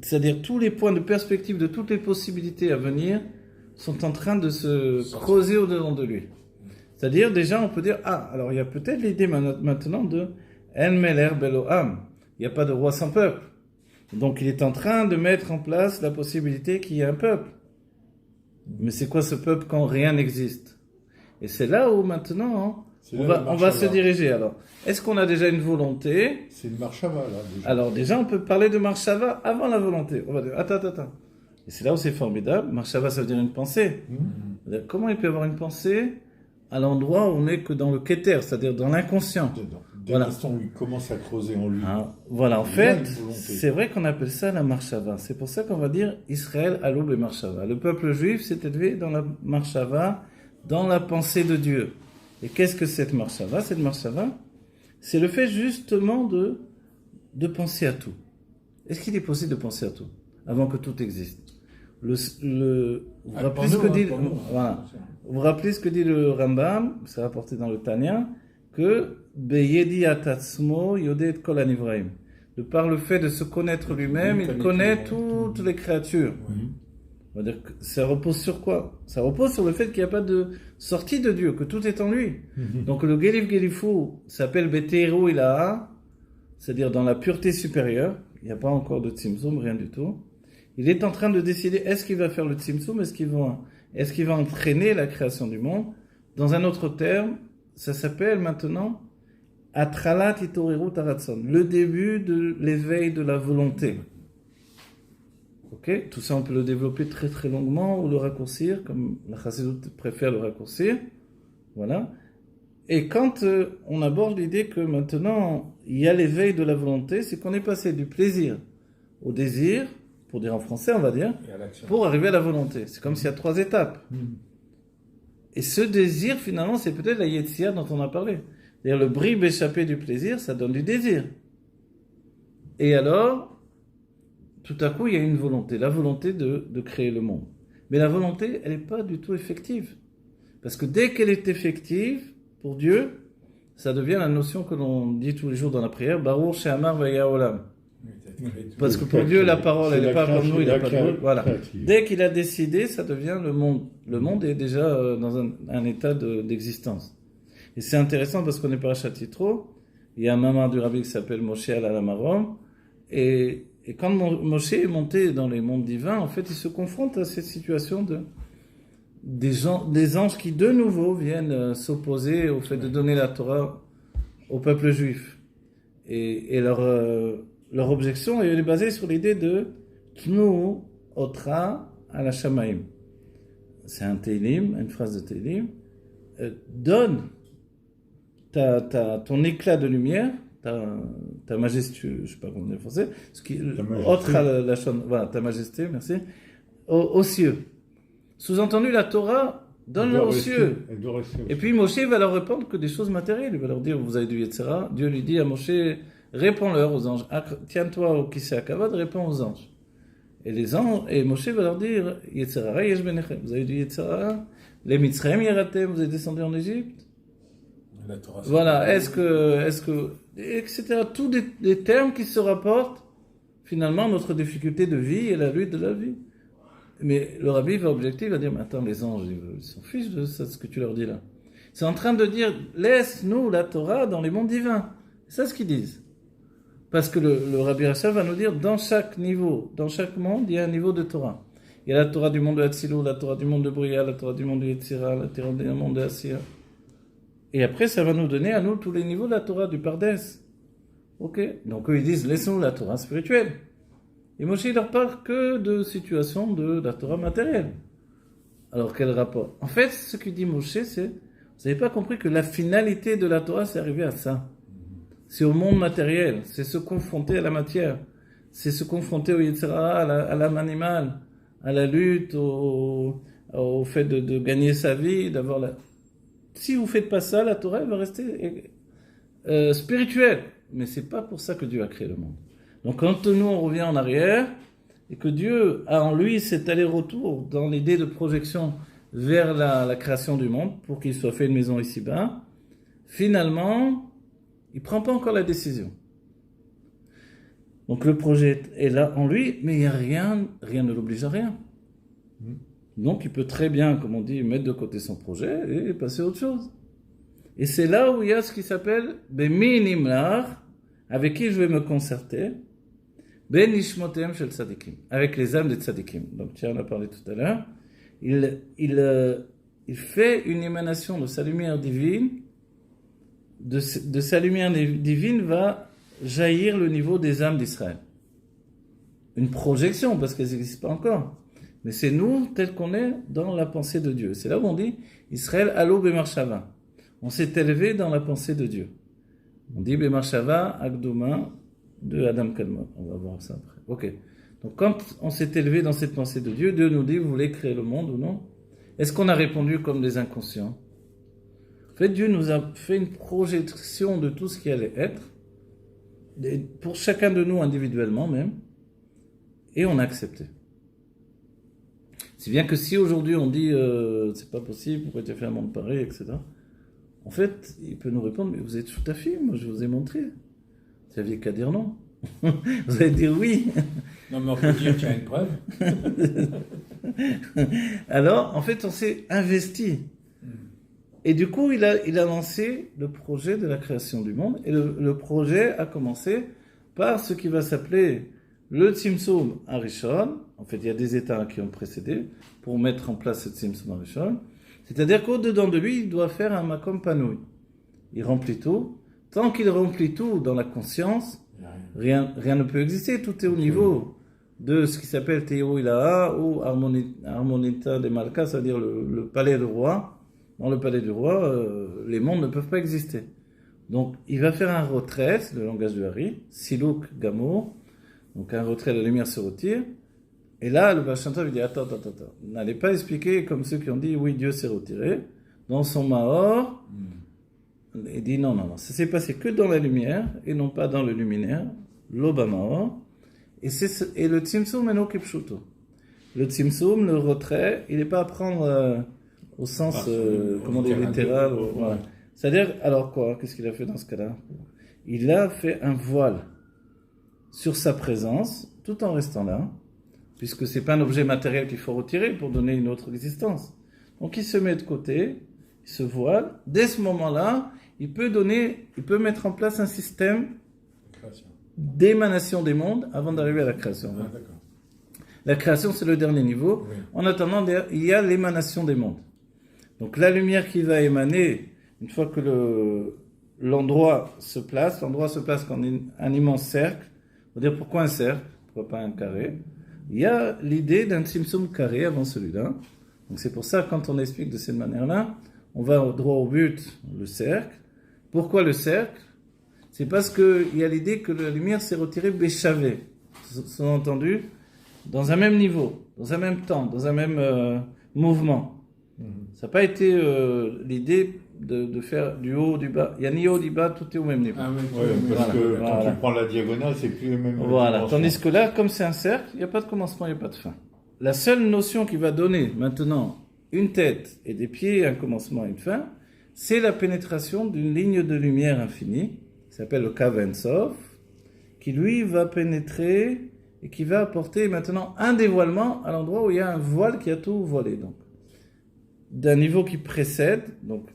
c'est-à-dire tous les points de perspective de toutes les possibilités à venir sont en train de se creuser au-dedans de lui. C'est-à-dire, déjà, on peut dire, alors il y a peut-être l'idée maintenant de En Meler Beloam. Il n'y a pas de roi sans peuple. Donc il est en train de mettre en place la possibilité qu'il y ait un peuple. Mais c'est quoi ce peuple quand rien n'existe? Et c'est là où maintenant, on va se diriger. Alors, est-ce qu'on a déjà une volonté? C'est une marshava, là. Déjà. Alors déjà, on peut parler de marshava avant la volonté. On va dire, attends. Et c'est là où c'est formidable. Marshava, ça veut dire une pensée. Comment il peut y avoir une pensée à l'endroit où on n'est que dans le keter, c'est-à-dire dans l'inconscient? Dès l'instant où il commence à creuser en lui. Voilà, en fait, c'est vrai qu'on appelle ça la marshava. C'est pour ça qu'on va dire Israël aloub et marshava. Le peuple juif s'est élevé dans la marshava, dans la pensée de Dieu. Et qu'est-ce que cette marshava? Cette marshava, c'est le fait justement de penser à tout. Est-ce qu'il est possible de penser à tout avant que tout existe? Vous vous rappelez ce que dit le Rambam, c'est rapporté dans le Tanya, que Beyedi Atatsmo Yodet Kol Anivraim. De par le fait de se connaître lui-même, il connaît toutes les créatures. On va dire que ça repose sur quoi? Ça repose sur le fait qu'il n'y a pas de sortie de Dieu, que tout est en lui. Donc le Gelif Gelifou s'appelle Beteiro Ilaha, c'est-à-dire dans la pureté supérieure. Il n'y a pas encore de Tzimtzum, rien du tout. Il est en train de décider, est-ce qu'il va faire le Tzimtzum, est-ce qu'il va entraîner la création du monde? Dans un autre terme, ça s'appelle maintenant Atralat Itoreru Taratson, le début de l'éveil de la volonté. Ok, tout ça on peut le développer très très longuement ou le raccourcir, comme la Chassidut préfère le raccourcir. Voilà. Et quand on aborde l'idée que maintenant il y a l'éveil de la volonté, c'est qu'on est passé du plaisir au désir, pour dire en français on va dire, pour arriver à la volonté. C'est comme s'il y a 3 étapes. Et ce désir finalement c'est peut-être la Yetzia dont on a parlé. C'est-à-dire le bribe échappé du plaisir, ça donne du désir. Et alors, tout à coup, il y a une volonté, la volonté de créer le monde. Mais la volonté, elle n'est pas du tout effective. Parce que dès qu'elle est effective, pour Dieu, ça devient la notion que l'on dit tous les jours dans la prière, Baruch She'amar Vaya Olam. Parce que pour Dieu, la parole, elle n'est pas comme nous, il n'a pas de rôle. Voilà. Dès qu'il a décidé, ça devient le monde. Le monde est déjà dans un état d'existence. Et c'est intéressant parce qu'on est parachat Yitro, il y a un maman du rabbi qui s'appelle Moshe Al-Alamarom, et quand Moshe est monté dans les mondes divins, en fait, il se confronte à cette situation des anges qui, de nouveau, viennent s'opposer au fait de donner la Torah au peuple juif. Et leur objection, elle est basée sur l'idée de Knu Otra à la Shamaim. C'est un Teilim, une phrase de Teilim. Donne ton éclat de lumière, ta majesté, je ne sais pas comment dire en français, ta majesté, merci, aux cieux. Sous-entendu, la Torah, donne-la aux cieux. Et puis Moshe va leur répondre que des choses matérielles. Il va leur dire, vous avez du Yetzira. Dieu lui dit à Moshe, réponds-leur aux anges. Tiens-toi au Kisei HaKavod, réponds aux anges. Et Moshe va leur dire, Yetzira, yesh benechem. Vous avez du Yetzira. Les Mitzrayim yeratem, vous êtes descendus en Égypte. Voilà, est-ce que, etc. Tous des termes qui se rapportent finalement à notre difficulté de vie et la lutte de la vie. Mais le rabbi va objecter, il va dire, mais attends, les anges, ils s'en fichent de ça, ce que tu leur dis là. C'est en train de dire, laisse-nous la Torah dans les mondes divins. C'est ça ce qu'ils disent. Parce que le rabbi Rachel va nous dire, dans chaque niveau, dans chaque monde, il y a un niveau de Torah. Il y a la Torah du monde de Hatzilou, la Torah du monde de Bria, la Torah du monde de Yetzira, la Torah du monde de Asiya. Et après, ça va nous donner à nous tous les niveaux de la Torah du Pardes. Ok? Donc eux, ils disent, laissons la Torah spirituelle. Et Moshe, il leur parle que de situations de la Torah matérielle. Alors, quel rapport? En fait, ce que dit Moshe, c'est, vous n'avez pas compris que la finalité de la Torah, c'est arriver à ça. C'est au monde matériel. C'est se confronter à la matière. C'est se confronter au Yetzirah, à l'âme animale, à la lutte, au fait de gagner sa vie, d'avoir la... Si vous ne faites pas ça, la Torah elle va rester spirituelle. Mais ce n'est pas pour ça que Dieu a créé le monde. Donc quand nous on revient en arrière, et que Dieu a en lui cet aller-retour dans l'idée de projection vers la création du monde, pour qu'il soit fait une maison ici-bas, finalement, il ne prend pas encore la décision. Donc le projet est là en lui, mais il n'y a rien ne l'oblige à rien. Donc il peut très bien, comme on dit, mettre de côté son projet et passer à autre chose. Et c'est là où il y a ce qui s'appelle Beminimlar, avec qui je vais me concerter, Ben Ishmotem Shel Tzadikim, avec les âmes des Tzadikim. Donc tiens, on a parlé tout à l'heure. Il fait une émanation de sa lumière divine, de sa lumière divine va jaillir le niveau des âmes d'Israël. Une projection, parce qu'elles n'existent pas encore. Mais c'est nous, tels qu'on est, dans la pensée de Dieu. C'est là où on dit Israël Allo Bemarshava. On s'est élevé dans la pensée de Dieu. On dit Bemarshava Akdoma de Adam Kadmon. On va voir ça après. Ok. Donc quand on s'est élevé dans cette pensée de Dieu, Dieu nous dit, vous voulez créer le monde ou non? Est-ce qu'on a répondu comme des inconscients? En fait, Dieu nous a fait une projection de tout ce qui allait être, pour chacun de nous individuellement même, et on a accepté. Si bien que si aujourd'hui on dit c'est pas possible, pourquoi tu as fait un monde pareil, etc. En fait, il peut nous répondre, mais vous êtes tout à fait, moi je vous ai montré. Vous n'aviez qu'à dire non. Vous allez dire oui. Non, mais on peut dire qu'il y a une preuve. Alors, en fait, on s'est investi. Et du coup, il a lancé le projet de la création du monde. Et le projet a commencé par ce qui va s'appeler le Tzimtzum Arishon. En fait, il y a des états qui ont précédé pour mettre en place ce Tzimtzum Arishon. C'est-à-dire qu'au-dedans de lui, il doit faire un Makom Panoui. Il remplit tout. Tant qu'il remplit tout dans la conscience, rien ne peut exister. Tout est au niveau de ce qui s'appelle Théo Ilaha ou Harmonita de Malka, c'est-à-dire le palais du roi. Dans le palais du roi, les mondes ne peuvent pas exister. Donc, il va faire un retrait, c'est le langage du Hari, Siluk Gamour. Donc, un retrait, la lumière se retire. Et là, le Bachantav il dit attends. N'allez pas expliquer comme ceux qui ont dit oui, Dieu s'est retiré. Dans son Mahor, il dit non. Ça s'est passé que dans la lumière et non pas dans le luminaire. L'Oba Mahor. Et le Tzimtzum Eno Kipshuto. Le Tzimtzum, le retrait, il n'est pas à prendre au sens, littéral. Voilà. C'est-à-dire, alors quoi? Qu'est-ce qu'il a fait dans ce cas-là? Il a fait un voile sur sa présence, tout en restant là, puisque c'est pas un objet matériel qu'il faut retirer pour donner une autre existence. Donc il se met de côté, il se voile. Dès ce moment-là, il peut mettre en place un système d'émanation des mondes avant d'arriver à la création. Ah, d'accord. La création, c'est le dernier niveau. Oui. En attendant, il y a l'émanation des mondes. Donc la lumière qui va émaner, une fois que l'endroit se place comme un immense cercle. On va dire pourquoi un cercle, pourquoi pas un carré. Il y a l'idée d'un Tzimtzum carré avant celui-là. Donc c'est pour ça, quand on explique de cette manière-là, on va droit au but, le cercle. Pourquoi le cercle? C'est parce qu'il y a l'idée que la lumière s'est retirée béchavé, sous-entendu, dans un même niveau, dans un même temps, dans un même mouvement. Ça n'a pas été l'idée de faire du haut, du bas. Il y a ni haut, ni bas, tout est au même niveau. Ah oui, parce que quand tu prends la diagonale, c'est plus le même. Voilà. Tandis que là, comme c'est un cercle, il n'y a pas de commencement, il n'y a pas de fin. La seule notion qui va donner maintenant une tête et des pieds, un commencement et une fin, c'est la pénétration d'une ligne de lumière infinie, qui s'appelle le Kav En Sof, qui lui va pénétrer et qui va apporter maintenant un dévoilement à l'endroit où il y a un voile qui a tout voilé. Donc, d'un niveau qui précède, donc,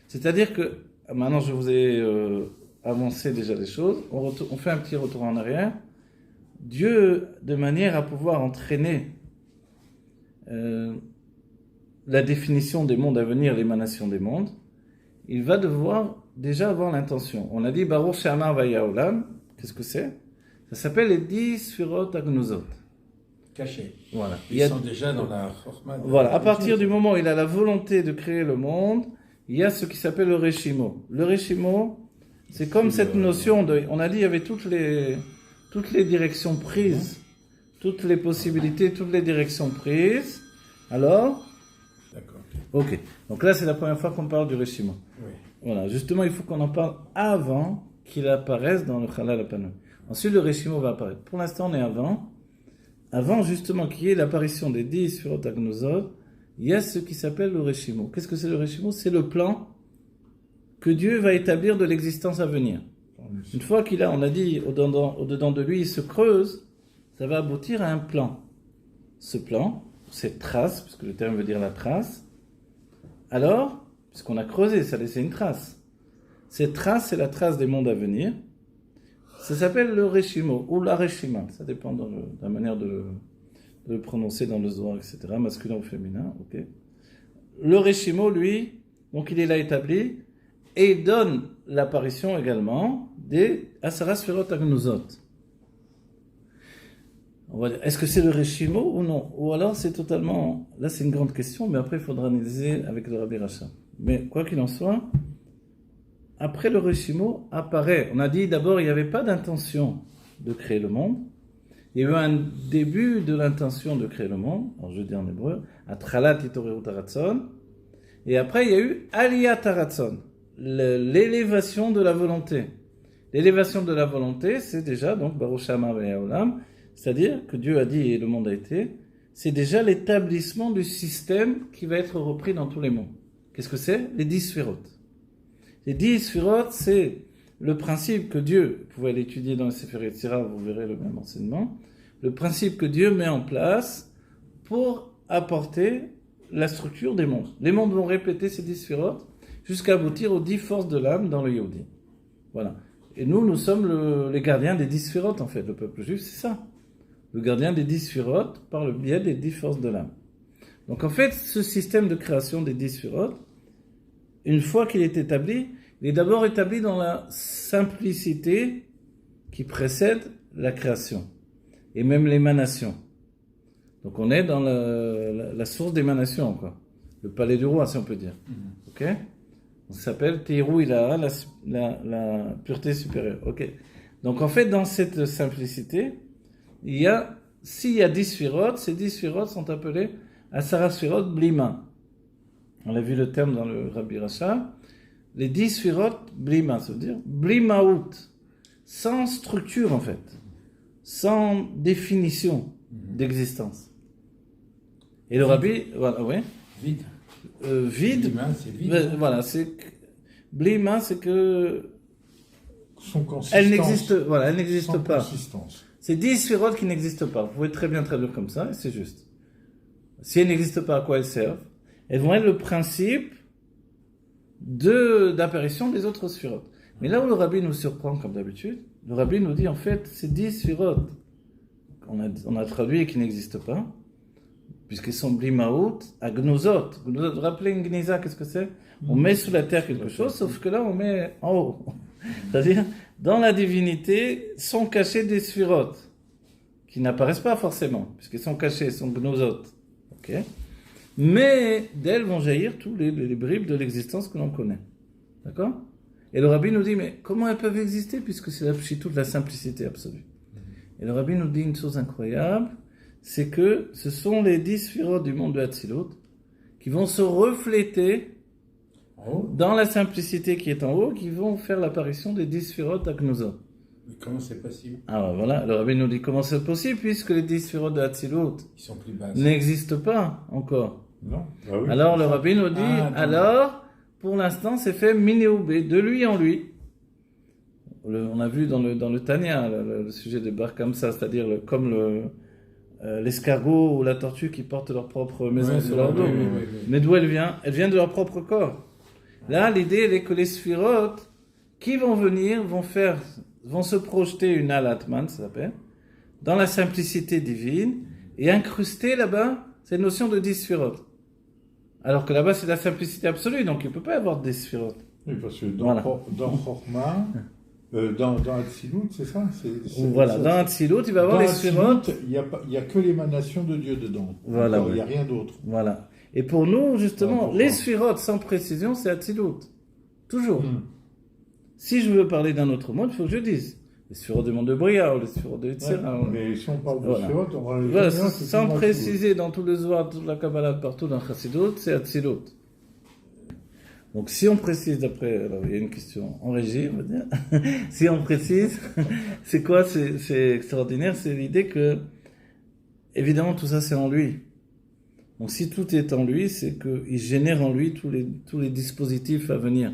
c'est-à-dire que, maintenant je vous ai avancé déjà les choses, on fait un petit retour en arrière. Dieu, de manière à pouvoir entraîner la définition des mondes à venir, l'émanation des mondes, il va devoir déjà avoir l'intention. On a dit Baruch She'amar Vayaolam, qu'est-ce que c'est? Ça s'appelle les 10 Sfirot Agnuzot. Cachés. Voilà. Ils sont déjà dans la Chorma. Voilà. À partir du moment où il a la volonté de créer le monde, il y a ce qui s'appelle le Reshimo. Le Reshimo, c'est comme cette notion de... On a dit il y avait toutes les directions prises, toutes les possibilités, toutes les directions prises. Alors? D'accord. Ok. Donc là, c'est la première fois qu'on parle du Reshimo. Oui. Voilà. Justement, il faut qu'on en parle avant qu'il apparaisse dans le Chalal Apanoui. Ensuite, le Reshimo va apparaître. Pour l'instant, on est avant. Avant, justement, qu'il y ait l'apparition des 10 Sfirot Agnuzot, il y a ce qui s'appelle le Reshimo. Qu'est-ce que c'est le Reshimo? C'est le plan que Dieu va établir de l'existence à venir. Une fois on a dit, au-dedans de lui, il se creuse, ça va aboutir à un plan. Ce plan, cette trace, puisque le terme veut dire la trace, alors, puisqu'on a creusé, ça laissait une trace. Cette trace, c'est la trace des mondes à venir. Ça s'appelle le Reshimo, ou la Reshima. Ça dépend de la manière de le prononcer dans le Zohar, etc., masculin ou féminin. Okay. Le Reshimo, lui, donc il est là établi, et il donne l'apparition également des Asara Sfirot Agnuzot. On va dire, est-ce que c'est le Reshimo ou non? Ou alors c'est totalement... Là c'est une grande question, mais après il faudra analyser avec le Rabbi Racha. Mais quoi qu'il en soit, après le Reshimo apparaît... On a dit d'abord il n'y avait pas d'intention de créer le monde. Il y a eu un début de l'intention de créer le monde, alors je dis en hébreu, Atralat Itoreru Taratzon, et après il y a eu Aliyat Taratzon, l'élévation de la volonté. L'élévation de la volonté, c'est déjà, donc, Baruch Shama Ve'olam, c'est-à-dire que Dieu a dit et le monde a été, c'est déjà l'établissement du système qui va être repris dans tous les mondes. Qu'est-ce que c'est? Les 10 Sphirot. Les 10 Sphirot, c'est le principe que Dieu, vous pouvez l'étudier dans le Sefer Yetzirah, vous verrez le même enseignement, le principe que Dieu met en place pour apporter la structure des mondes. Les mondes vont répéter ces 10 Sphirot jusqu'à aboutir aux 10 forces de l'âme dans le Yehudi. Voilà. Et nous sommes les gardiens des 10 Sphirot, en fait. Le peuple juif, c'est ça. Le gardien des 10 Sphirot par le biais des 10 forces de l'âme. Donc, en fait, ce système de création des 10 Sphirot, une fois qu'il est établi, il est d'abord établi dans la simplicité qui précède la création. Et même l'émanation. Donc, on est dans la source d'émanation, quoi. Le palais du roi, si on peut dire. Ok? Ça s'appelle Teirou Ilaha, la pureté supérieure. Ok. Donc en fait, dans cette simplicité, s'il y a 10 Sphirot, ces 10 Sphirot sont appelés Asara Sphirot Blima. On a vu le terme dans le Rabbi Racha. Les 10 Sphirot Blima, ça veut dire Blimaout, sans structure en fait, sans définition d'existence. Et le Rabbi, voilà, oui. Vide. Vide. Blima, c'est vide. Voilà, Blima, c'est que Son consistance. elle n'existe Sans pas. consistance. C'est 10 sphérotes qui n'existent pas. Vous pouvez très bien traduire comme ça, et c'est juste. Si elles n'existent pas, à quoi elles servent? Elles vont être le principe d'apparition des autres sphérotes. Mais là où le Rabbi nous surprend, comme d'habitude, le Rabbi nous dit en fait, ces 10 sphérotes, on a traduit qui n'existent pas, puisqu'ils sont blimaout, à gnozot. Vous vous rappelez une gniza, qu'est-ce que c'est? On met sous la terre quelque chose, sauf que là on met en haut. C'est-à-dire, dans la divinité, sont cachés des sphérotes, qui n'apparaissent pas forcément, puisqu'ils sont cachés, sont gnozot. Okay. Mais d'elles vont jaillir tous les bribes de l'existence que l'on connaît. D'accord? Et le Rabbi nous dit, mais comment elles peuvent exister, puisque c'est la pshitout de la simplicité absolue. Et le Rabbi nous dit une chose incroyable, c'est que ce sont les 10 sphérotes du monde de Hatzilut qui vont se refléter dans la simplicité qui est en haut, qui vont faire l'apparition des 10 sphérotes à Gnuzot. Mais comment c'est possible? Alors voilà, le Rabbi nous dit comment c'est possible, puisque les 10 sphérotes de Hatzilut Ils sont plus bas. n'existent pas encore. Non. Ah oui, Alors le Rabbi nous dit, pour l'instant c'est fait minéoubé, de lui en lui. On a vu dans le Tanya, le sujet des bar comme ça, c'est-à-dire comme l'escargot ou la tortue qui portent leur propre maison sur leur dos. Mais d'où elle vient? Elle vient de leur propre corps. Là, l'idée elle est que les sphérotes qui vont venir vont se projeter une alatman, ça s'appelle, dans la simplicité divine et incruster là-bas cette notion de 10 sphérotes. Alors que là-bas c'est la simplicité absolue, donc il ne peut pas y avoir 10 sphérotes. Oui, parce que dans Chorma, dans Hatzilut, c'est ça? Voilà, dans Hatzilut, il va y avoir les sphérotes. Il n'y a que l'émanation de Dieu dedans. Voilà, il n'y a rien d'autre. Voilà. Et pour nous, justement, les sphérotes sans précision, c'est Hatzilut. Toujours. Si je veux parler d'un autre monde, il faut que je dise. Les sphérotes du monde de Bria ou les sphérotes de Yetzirah. Mais si on parle de sphérotes, on va les voilà, sans préciser dans tout le Zohar, toute la Kabbalah, partout dans Chassidut, c'est Hatzilut. Donc si on précise d'après, alors il y a une question en régie, on va dire. Si on précise, c'est quoi? C'est extraordinaire, c'est l'idée que, évidemment, tout ça c'est en lui. Donc si tout est en lui, c'est qu'il génère en lui tous les dispositifs à venir.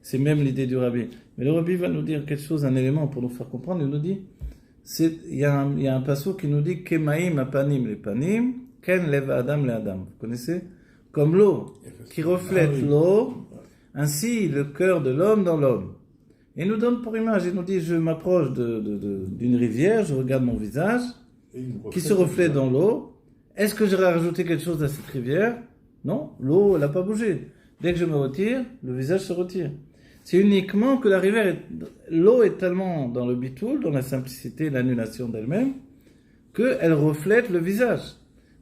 C'est même l'idée du Rabbi. Mais le Rabbi va nous dire quelque chose, un élément pour nous faire comprendre. Il nous dit, il y a un passage qui nous dit Kemaim apanim le panim, ken lev adam le adam. Vous connaissez? Comme l'eau qui reflète l'eau, ainsi le cœur de l'homme dans l'homme. Et il nous donne pour image, il nous dit, je m'approche d'une rivière, je regarde mon visage, qui se reflète dans l'eau. Est-ce que j'aurais rajouté quelque chose à cette rivière? Non, l'eau, elle n'a pas bougé. Dès que je me retire, le visage se retire. C'est uniquement que la rivière, l'eau est tellement dans le bitoul, dans la simplicité, l'annulation d'elle-même, qu'elle reflète le visage.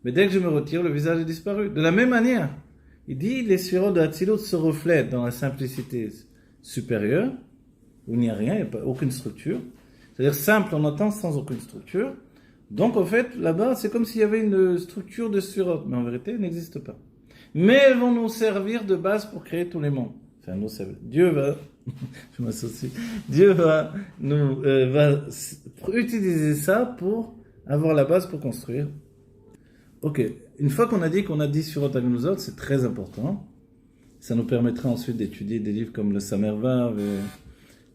Mais dès que je me retire, le visage est disparu. De la même manière, il dit, les sphirotes de Hatzilut se reflètent dans la simplicité supérieure, où il n'y a rien, il n'y a pas, aucune structure. C'est-à-dire simple, on entend sans aucune structure. Donc en fait, là-bas, c'est comme s'il y avait une structure de sphirotes, mais en vérité, elle n'existe pas. Mais elles vont nous servir de base pour créer tous les mondes. Enfin, nous servir. Dieu va, je m'associe, Dieu va utiliser ça pour avoir la base pour construire. Ok, une fois qu'on a dit qu'on a 10 sphirotes Agnozot, c'est très important. Ça nous permettra ensuite d'étudier des livres comme le Samervav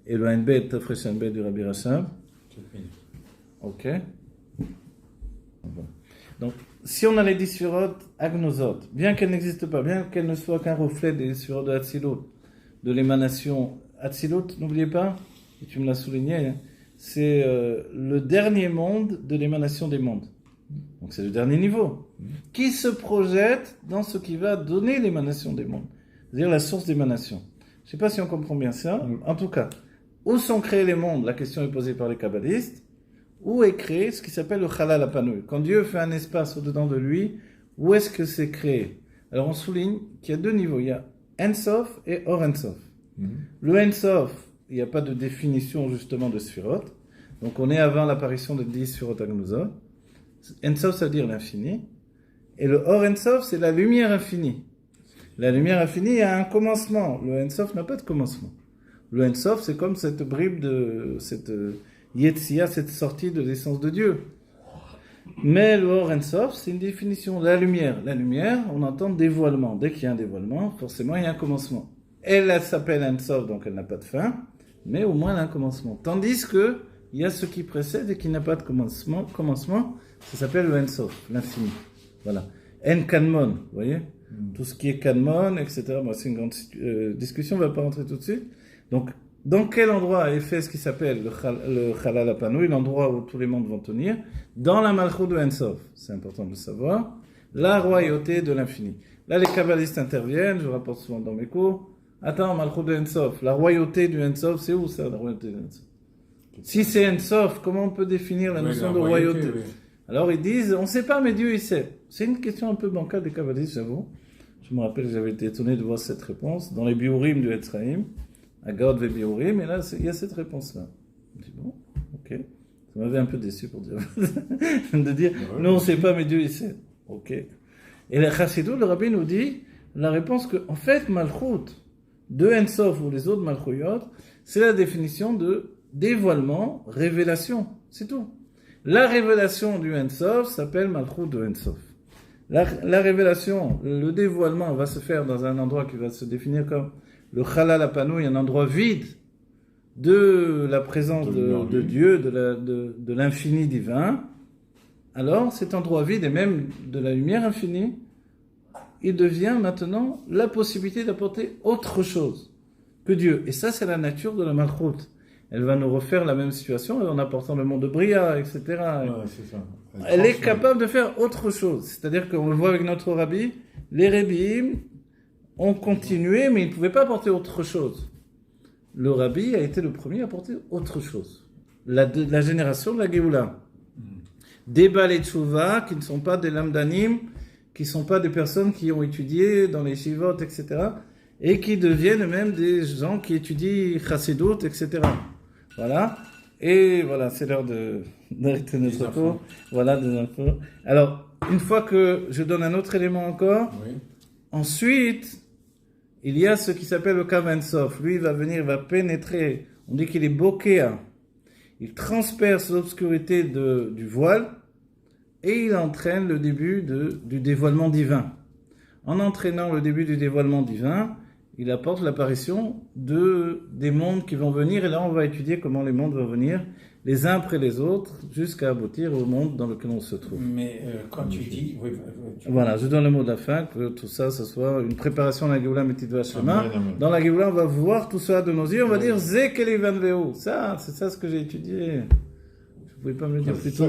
et le Einbet, Tafresh Einbet du Rabbi Rachab. Ok. Donc, si on a les 10 sphirotes Agnozot, bien qu'elles n'existent pas, bien qu'elles ne soient qu'un reflet des sphirotes de Hatzilut, de l'émanation Hatzilut, n'oubliez pas, et tu me l'as souligné, c'est le dernier monde de l'émanation des mondes. Donc c'est le dernier niveau, qui se projette dans ce qui va donner l'émanation des mondes, c'est-à-dire la source d'émanation. Je ne sais pas si on comprend bien ça. En tout cas, où sont créés les mondes? La question est posée par les kabbalistes. Où est créé ce qui s'appelle le Chalal HaPanui? Quand Dieu fait un espace au-dedans de lui, où est-ce que c'est créé? Alors on souligne qu'il y a deux niveaux. Il y a En Sof et Or En Sof. Le En Sof, il n'y a pas de définition justement de Sphirot. Donc on est avant l'apparition de 10 Sphirot Agnozot. En Sof, ça veut dire l'infini. Et le Or En Sof, c'est la lumière infinie. La lumière infinie a un commencement. Le En Sof n'a pas de commencement. Le En Sof, c'est comme cette bribe de cette Yetzia, cette sortie de l'essence de Dieu. Mais le Or En Sof, c'est une définition de la lumière. La lumière, on entend dévoilement. Dès qu'il y a un dévoilement, forcément, il y a un commencement. Elle s'appelle En Sof, donc elle n'a pas de fin, mais au moins elle a un commencement. Tandis que il y a ce qui précède et qui n'a pas de commencement, ça s'appelle le En Sof, l'infini. Voilà. En Kanmon, vous voyez? Tout ce qui est Kanmon, etc. Bon, c'est une grande discussion, on ne va pas rentrer tout de suite. Donc, dans quel endroit est fait ce qui s'appelle le Chalal HaPanui, l'endroit où tous les mondes vont tenir? Dans la Malchut de En Sof. C'est important de le savoir. La royauté de l'infini. Là, les kabbalistes interviennent, je rapporte souvent dans mes cours. Attends, Malchut de En Sof. La royauté du En Sof, c'est où ça, la royauté de En Sof? Si c'est En Sof, comment on peut définir la notion de royauté? Oui. Alors ils disent, on ne sait pas, mais Dieu il sait. C'est une question un peu bancale des kabbalistes, j'avoue. Je me rappelle que j'avais été étonné de voir cette réponse dans les biurim du Etzraïm, à Gaud ve biurim, et là il y a cette réponse-là. Je dis bon, ok. Ça m'avait un peu déçu pour dire, de dire, nous on ne sait pas, mais Dieu il sait. Ok. Et le Chassidut, le Rabbi nous dit la réponse que, en fait, Malchut de En Sof ou les autres Malchuyot, c'est la définition de dévoilement, révélation, c'est tout. La révélation du En Sof s'appelle Malchut de En Sof. La révélation, le dévoilement va se faire dans un endroit qui va se définir comme le Chalal HaPanui, un endroit vide de la présence de Dieu, de l'infini divin. Alors cet endroit vide et même de la lumière infinie, il devient maintenant la possibilité d'apporter autre chose que Dieu. Et ça, c'est la nature de la Malchut. Elle va nous refaire la même situation en apportant le monde de Bria, etc. Ouais, c'est ça. Elle est capable de faire autre chose. C'est-à-dire qu'on le voit avec notre Rabbi, les Rebbiim ont continué, mais ils ne pouvaient pas apporter autre chose. Le Rabbi a été le premier à apporter autre chose. La génération de la Géoula. Des Balei Tshuva qui ne sont pas des lamdanim, qui ne sont pas des personnes qui ont étudié dans les shivot, etc. Et qui deviennent même des gens qui étudient chassidut, etc. Voilà. Et voilà, c'est l'heure d'arrêter notre cours. Voilà, des infos. Alors, une fois que je donne un autre élément encore, ensuite, il y a ce qui s'appelle le Kav En Sof. Lui, il va venir, il va pénétrer. On dit qu'il est bokéa. Il transperce l'obscurité du voile et il entraîne le début du dévoilement divin. En entraînant le début du dévoilement divin, il apporte l'apparition des mondes qui vont venir, et là on va étudier comment les mondes vont venir, les uns après les autres, jusqu'à aboutir au monde dans lequel on se trouve. Mais quand tu dis... Oui, voilà, je donne le mot de la fin, que tout ça, ce soit une préparation à la Géoula Mitzvah Shema. Dans la Géoula, on va voir tout ça de nos yeux, on va dire Ze Kelivan Veo. Ça, c'est ça ce que j'ai étudié. Je ne pouvais pas me le dire plus tôt.